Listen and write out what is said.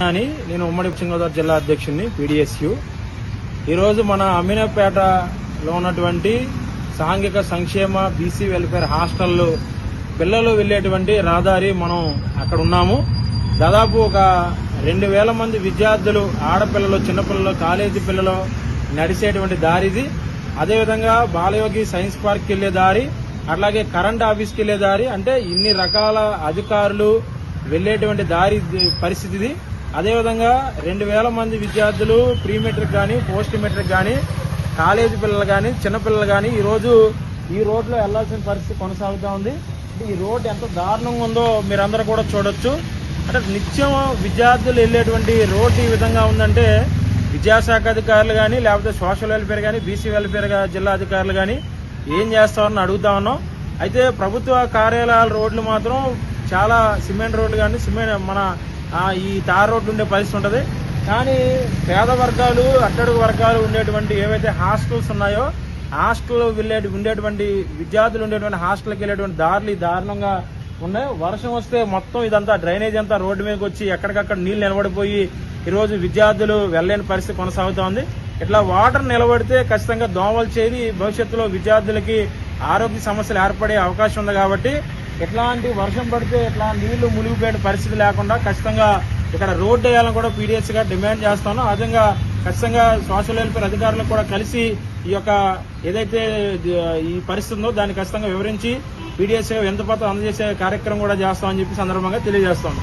అని నేను ఉమ్మడి పశ్చిమ గోదావరి జిల్లా అధ్యక్షుడిని పీడీఎస్యు. ఈరోజు మన అమీనాపేటలో ఉన్నటువంటి సాంఘిక సంక్షేమ బీసీ వెల్ఫేర్ హాస్టల్లో పిల్లలు వెళ్లేటువంటి రహదారి మనం అక్కడ ఉన్నాము. దాదాపు ఒక 2000 మంది విద్యార్థులు, ఆడపిల్లలు, చిన్నపిల్లలు, కాలేజీ పిల్లలు నడిచేటువంటి దారిది. అదేవిధంగా బాలయోగి సైన్స్ పార్క్ వెళ్లే దారి, అట్లాగే కరెంట్ ఆఫీస్కి వెళ్లే దారి. అంటే ఇన్ని రకాల అధికారులు వెళ్లేటువంటి దారి పరిస్థితిది. అదేవిధంగా 2000 మంది విద్యార్థులు ప్రీ మెట్రిక్ కానీ, పోస్ట్ మెట్రిక్ కానీ, కాలేజీ పిల్లలు కానీ, చిన్నపిల్లలు కానీ ఈరోజు ఈ రోడ్లో వెళ్లాల్సిన పరిస్థితి కొనసాగుతూ ఉంది. ఈ రోడ్ ఎంత దారుణంగా ఉందో మీరందరూ కూడా చూడొచ్చు. అంటే నిత్యం విద్యార్థులు వెళ్లేటువంటి రోడ్డు ఈ విధంగా ఉందంటే విద్యాశాఖ అధికారులు కానీ, లేకపోతే సోషల్ వెల్ఫేర్ కానీ, బీసీ వెల్ఫేర్ జిల్లా అధికారులు కానీ ఏం చేస్తారని అడుగుతా ఉన్నాం. అయితే ప్రభుత్వ కార్యాలయాల రోడ్లు మాత్రం చాలా సిమెంట్ రోడ్లు కానీ, మన ఈ తార్ రోడ్లు ఉండే పరిస్థితి ఉంటుంది. కానీ పేద వర్గాలు, అట్టడుగు వర్గాలు ఉండేటువంటి ఏవైతే హాస్టల్స్ ఉన్నాయో, హాస్టల్ ఉండేటువంటి విద్యార్థులు ఉండేటువంటి హాస్టల్కి వెళ్ళేటువంటి దారులు దారుణంగా ఉన్నాయి. వర్షం వస్తే మొత్తం ఇదంతా డ్రైనేజ్ అంతా రోడ్డు మీదకి వచ్చి ఎక్కడికక్కడ నీళ్లు నిలబడిపోయి ఈరోజు విద్యార్థులు వెళ్లేని పరిస్థితి కొనసాగుతూ ఉంది. ఇట్లా వాటర్ నిలబడితే ఖచ్చితంగా దోమలు చేరి భవిష్యత్తులో విద్యార్థులకి ఆరోగ్య సమస్యలు ఏర్పడే అవకాశం ఉంది. కాబట్టి ఇట్లాంటి వర్షం పడితే ఇట్లా నీళ్లు మునిగిపోయే పరిస్థితి లేకుండా ఖచ్చితంగా ఇక్కడ రోడ్డు వేయాలని కూడా పీడీఎస్ గా డిమాండ్ చేస్తాను. అదేవిధంగా ఖచ్చితంగా సోషల్ వెల్ఫేర్ అధికారులకు కూడా కలిసి ఈ యొక్క ఏదైతే ఈ పరిస్థితి ఉందో దాన్ని ఖచ్చితంగా వివరించి పీడీఎస్ గా వినతిపత్రం అందజేసే కార్యక్రమం కూడా చేస్తామని చెప్పి సందర్భంగా తెలియజేస్తాను.